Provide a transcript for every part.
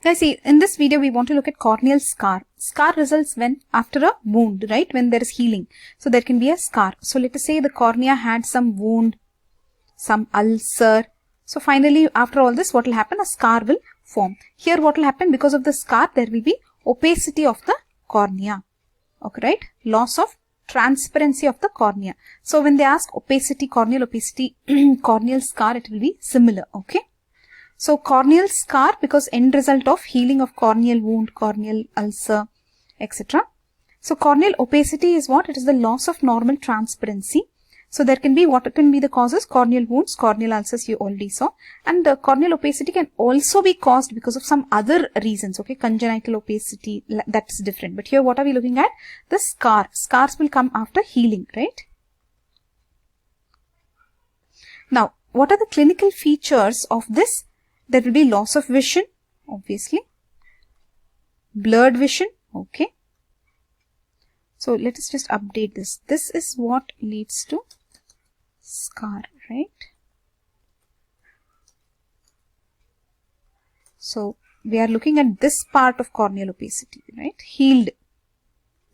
Guys, see, in this video we want to look at corneal scar. Scar results when after a wound, right? When there is healing. So there can be a scar. So let us say the cornea had some wound, some ulcer. So finally after all this, what will happen? A scar will form. Here what will happen? Because of the scar there will be opacity of the cornea. Okay, right? Loss of transparency of the cornea. So when they ask opacity, corneal opacity, corneal scar, it will be similar. Okay. So corneal scar, because end result of healing of corneal wound, corneal ulcer, etc. So corneal opacity is what? It is the loss of normal transparency. So there can be, what can be the causes? Corneal wounds, corneal ulcers you already saw. And the corneal opacity can also be caused because of some other reasons. Okay, congenital opacity, that's different. But here what are we looking at? The scar. Scars will come after healing, right? Now, what are the clinical features of this? There will be loss of vision, obviously. Blurred vision, okay. So let us just update this. This is what leads to scar, right? So we are looking at this part of corneal opacity, right? Healed.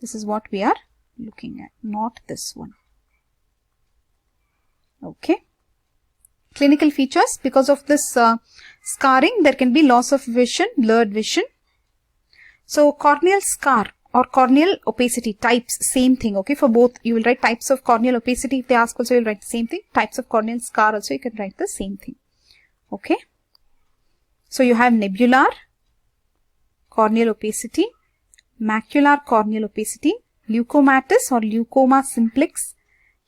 This is what we are looking at, not this one. Okay. Clinical features, because of this scarring, there can be loss of vision, blurred vision. So corneal scar or corneal opacity types, same thing. Okay, for both you will write types of corneal opacity. If they ask also, you will write the same thing. Types of corneal scar also you can write the same thing. Okay. So you have nebular corneal opacity, macular corneal opacity, leukomatous or leukoma simplex.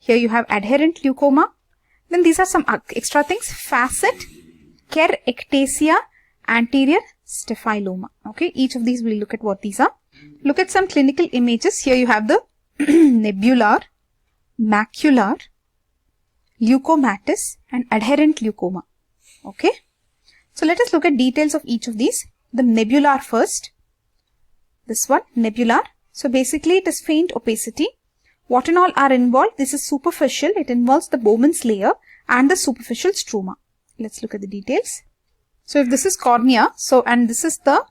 Here you have adherent leukoma. Then these are some extra things. Facet, keratoectasia, anterior staphyloma. Okay, each of these we'll look at what these are. Look at some clinical images. Here you have the nebular, macular, leukomatous and adherent leukoma. Okay. So let us look at details of each of these. The nebular first. This one, nebular. So basically it is faint opacity. What and all are involved? This is superficial. It involves the Bowman's layer and the superficial stroma. Let's look at the details. So if this is cornea, so and this is the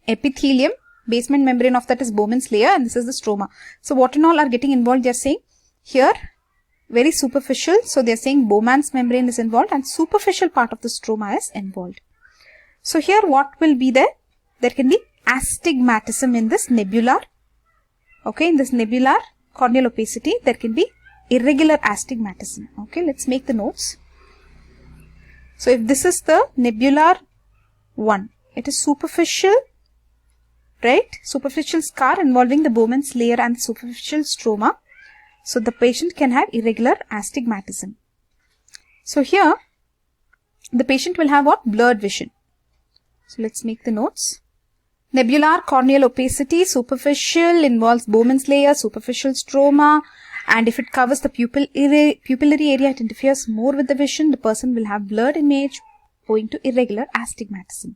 epithelium, basement membrane of that is Bowman's layer, and this is the stroma. So what and all are getting involved? They are saying here very superficial. So they are saying Bowman's membrane is involved and superficial part of the stroma is involved. So here what will be there? There can be astigmatism in this nebular. Okay, in this nebular corneal opacity, there can be irregular astigmatism. Okay, let's make the notes. So if this is the nebular one, it is superficial, right? Superficial scar involving the Bowman's layer and the superficial stroma. So the patient can have irregular astigmatism. So here, the patient will have what? Blurred vision. So let's make the notes. Nebular corneal opacity, superficial, involves Bowman's layer, superficial stroma, and if it covers the pupillary area, it interferes more with the vision. The person will have blurred image owing to irregular astigmatism.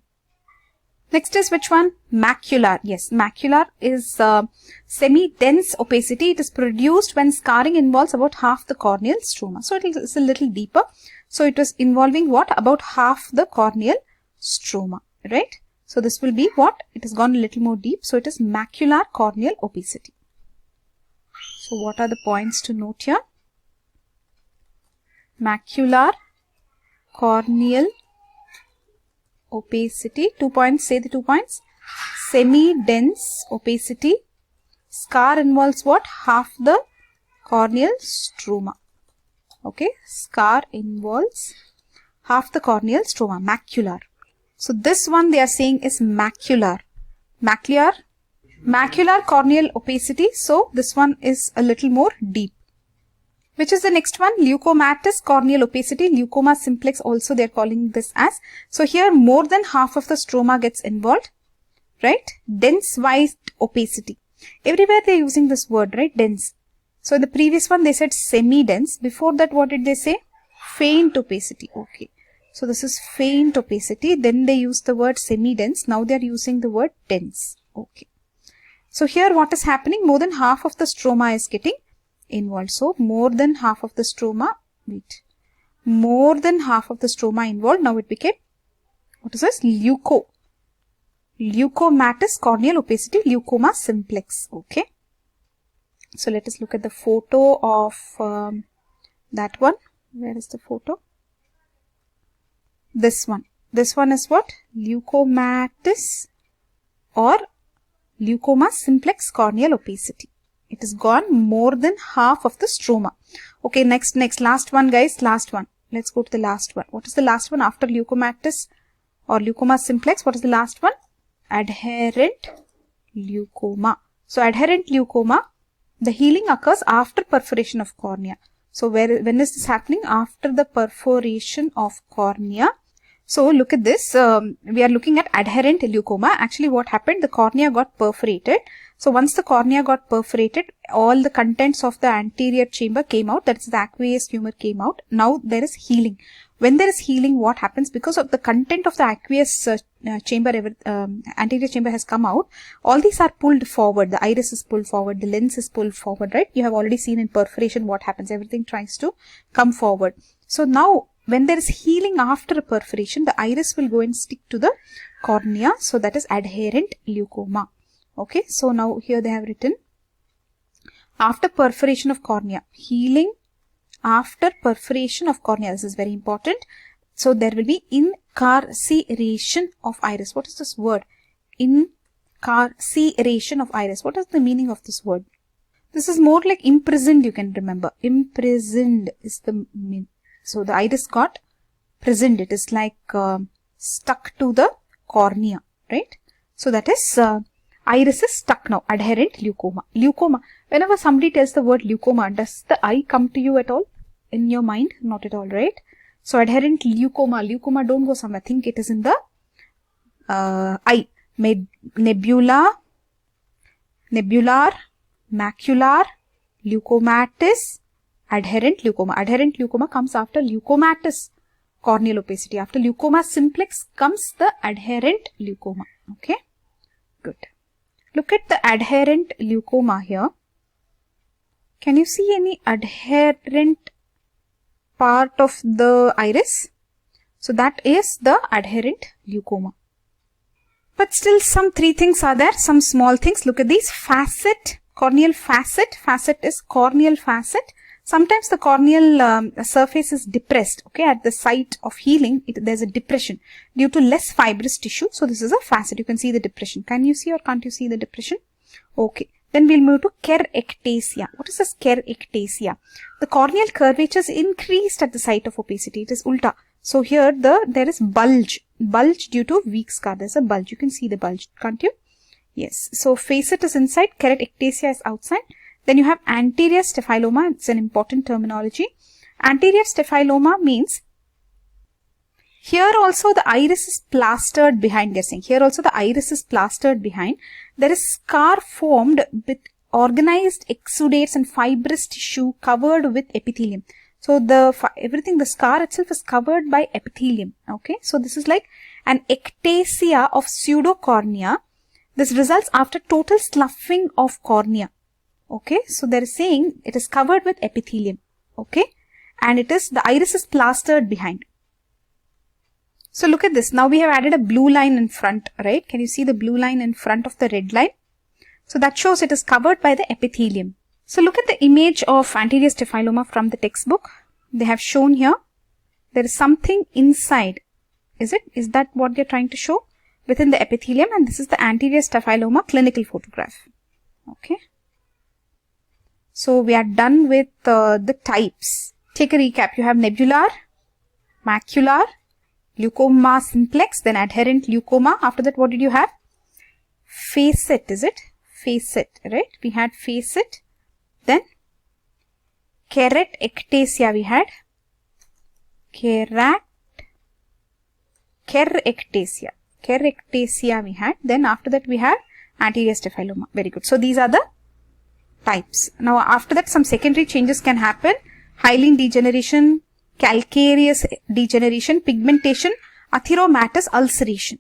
Next is which one? Macular. Yes, macular is semi-dense opacity. It is produced when scarring involves about half the corneal stroma. So it is a little deeper. So it is involving what? About half the corneal stroma, right? So this will be what? It has gone a little more deep. So it is macular corneal opacity. So what are the points to note here? Macular corneal opacity. 2 points. Say the 2 points. Semi-dense opacity. Scar involves what? Half the corneal stroma. Okay. Scar involves half the corneal stroma. Macular. So this one they are saying is macular. Macular corneal opacity. So this one is a little more deep. Which is the next one? Leukomatous corneal opacity. Leukoma simplex also they are calling this as. So here more than half of the stroma gets involved. Right? Dense white opacity. Everywhere they are using this word, right? Dense. So in the previous one they said semi-dense. Before that what did they say? Faint opacity. Okay. So this is faint opacity. Then they use the word semi-dense. Now they are using the word dense. Okay. So here what is happening? More than half of the stroma is getting involved. So more than half of the stroma. More than half of the stroma involved. Now it became, what is this? leukomatous corneal opacity, leukoma simplex. Okay. So let us look at the photo of that one. Where is the photo? This one. This one is what? Leukomatous or leukoma simplex corneal opacity. It has gone more than half of the stroma. Okay, next, last one, guys, last one. Let's go to the last one. What is the last one after leukomatous or leukoma simplex? What is the last one? Adherent leukoma. So adherent leukoma, the healing occurs after perforation of cornea. So when is this happening? After the perforation of cornea. So look at this. We are looking at adherent leukoma. Actually, what happened? The cornea got perforated. So once the cornea got perforated, all the contents of the anterior chamber came out. That is, the aqueous humor came out. Now there is healing. When there is healing, what happens? Because of the content of the aqueous chamber, anterior chamber has come out. All these are pulled forward. The iris is pulled forward. The lens is pulled forward, right? You have already seen in perforation what happens. Everything tries to come forward. So now, when there is healing after a perforation, the iris will go and stick to the cornea. So that is adherent leukoma. Okay. So now here they have written after perforation of cornea, healing after perforation of cornea. This is very important. So there will be incarceration of iris. What is this word? Incarceration of iris. What is the meaning of this word? This is more like imprisoned, you can remember. Imprisoned is the meaning. So the iris got prisoned. It is like stuck to the cornea, right? So that is iris is stuck now. Adherent leukoma. Leukoma. Whenever somebody tells the word leukoma, does the eye come to you at all in your mind? Not at all, right? So adherent leukoma. Leukoma, don't go somewhere. Think it is in the eye. Nebular, macular, leukomatous, adherent leukoma. Adherent leukoma comes after leukomatous corneal opacity. After leukoma simplex comes the adherent leukoma. Okay, good. Look at the adherent leukoma here. Can you see any adherent part of the iris? So that is the adherent leukoma. But still some three things are there, some small things. Look at these. Facet, corneal facet. Facet is corneal facet. Sometimes the corneal surface is depressed. Okay, at the site of healing, there's a depression due to less fibrous tissue. So this is a facet. You can see the depression. Can you see or can't you see the depression? Okay. Then we'll move to kerectasia. What is this kerectasia? The corneal curvature is increased at the site of opacity. It is ulta. So here there is bulge due to weak scar. There's a bulge. You can see the bulge, can't you? Yes. So facet is inside, kerectasia is outside. Then you have anterior staphyloma. It's an important terminology. Anterior staphyloma means here also the iris is plastered behind. They're saying here also the iris is plastered behind. There is scar formed with organized exudates and fibrous tissue covered with epithelium. So the scar itself is covered by epithelium. Okay, so this is like an ectasia of pseudocornea. This results after total sloughing of cornea. Okay, so they're saying it is covered with epithelium. Okay, and the iris is plastered behind. So look at this. Now we have added a blue line in front, right? Can you see the blue line in front of the red line? So that shows it is covered by the epithelium. So look at the image of anterior staphyloma from the textbook. They have shown here. There is something inside. Is that what they're trying to show? Within the epithelium, and this is the anterior staphyloma clinical photograph. Okay. So we are done with the types. Take a recap. You have nebular, macular, leukoma simplex, then adherent leukoma. After that, what did you have? Facet, is it? Facet, right? We had facet. Then kerectasia we had. Kerectasia we had. Then after that we had anterior staphyloma. Very good. So these are the types. Now after that some secondary changes can happen. Hyaline degeneration, calcareous degeneration, pigmentation, atheromatous ulceration.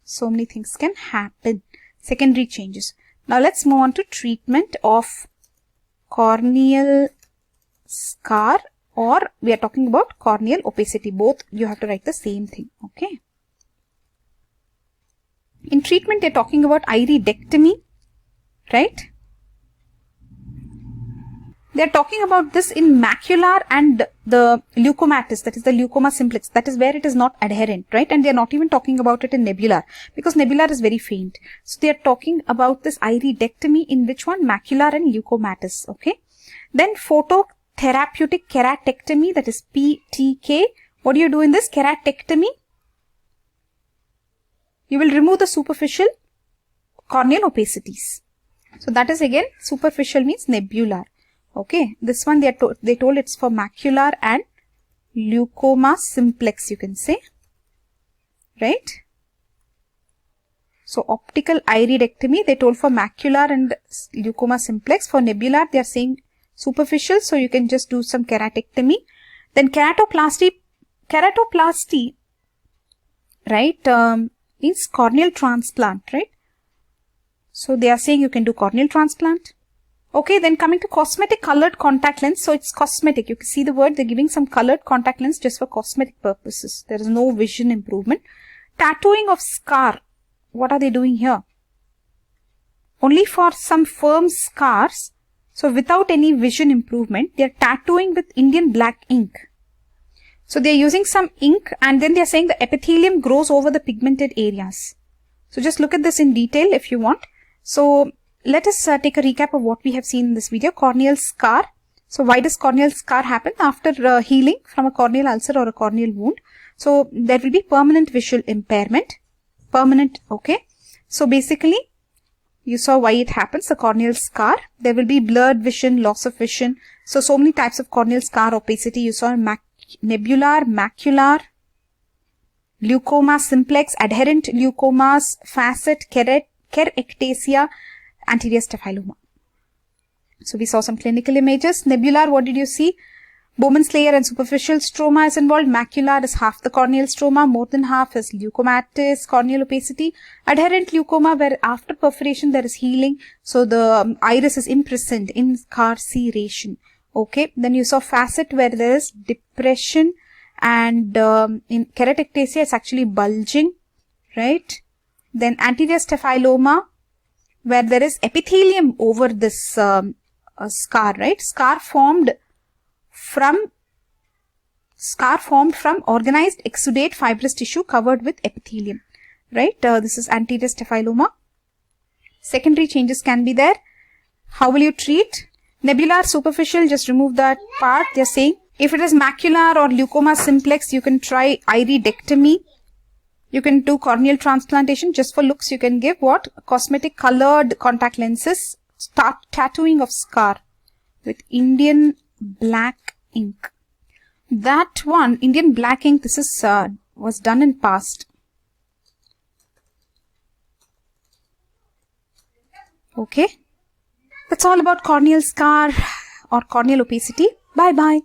So many things can happen. Secondary changes. Now let's move on to treatment of corneal scar, or we are talking about corneal opacity. Both you have to write the same thing. Okay. In treatment, they're talking about iridectomy, right? They're talking about this in macular and the leukomatous, that is the leukoma simplex, that is where it is not adherent, right? And they're not even talking about it in nebular, because nebular is very faint. So they're talking about this iridectomy in which one? Macular and leukomatous, okay? Then phototherapeutic keratectomy, that is PTK. What do you do in this keratectomy? You will remove the superficial corneal opacities. So that is again, superficial means nebular. Okay, this one they told it's for macular and leukoma simplex, you can say, right? So optical iridectomy, they told for macular and leukoma simplex. For nebular, they are saying superficial, so you can just do some keratectomy. Then keratoplasty, right, means corneal transplant, right? So they are saying you can do corneal transplant. Okay, then coming to cosmetic colored contact lens. So it's cosmetic. You can see the word, they're giving some colored contact lens just for cosmetic purposes. There is no vision improvement. Tattooing of scar. What are they doing here? Only for some firm scars. So without any vision improvement, they are tattooing with Indian black ink. So they are using some ink and then they are saying the epithelium grows over the pigmented areas. So just look at this in detail if you want. So let us take a recap of what we have seen in this video. Corneal scar. So why does corneal scar happen? After healing from a corneal ulcer or a corneal wound. So there will be permanent visual impairment. Permanent, okay. So basically, you saw why it happens, the corneal scar. There will be blurred vision, loss of vision. So many types of corneal scar opacity. You saw nebular, macular, leukoma simplex, adherent leukomas, facet, keratoectasia, anterior staphyloma. So we saw some clinical images. Nebular, what did you see? Bowman's layer and superficial stroma is involved. Macular is half the corneal stroma, more than half is leukomatous corneal opacity. Adherent leukoma, where after perforation there is healing, so the iris is imprisoned, incarceration. Okay, then you saw facet where there is depression, and in keratoectasia it's actually bulging, right? Then anterior staphyloma, where there is epithelium over this scar, right? Scar formed from organized exudate fibrous tissue covered with epithelium, right? This is anterior staphyloma. Secondary changes can be there. How will you treat? Nebular, superficial, just remove that part. They're saying if it is macular or leukoma simplex, you can try iridectomy. You can do corneal transplantation. Just for looks, you can give what? Cosmetic colored contact lenses. Start tattooing of scar with Indian black ink. That one, Indian black ink, this is was done in past. Okay. That's all about corneal scar or corneal opacity. Bye bye.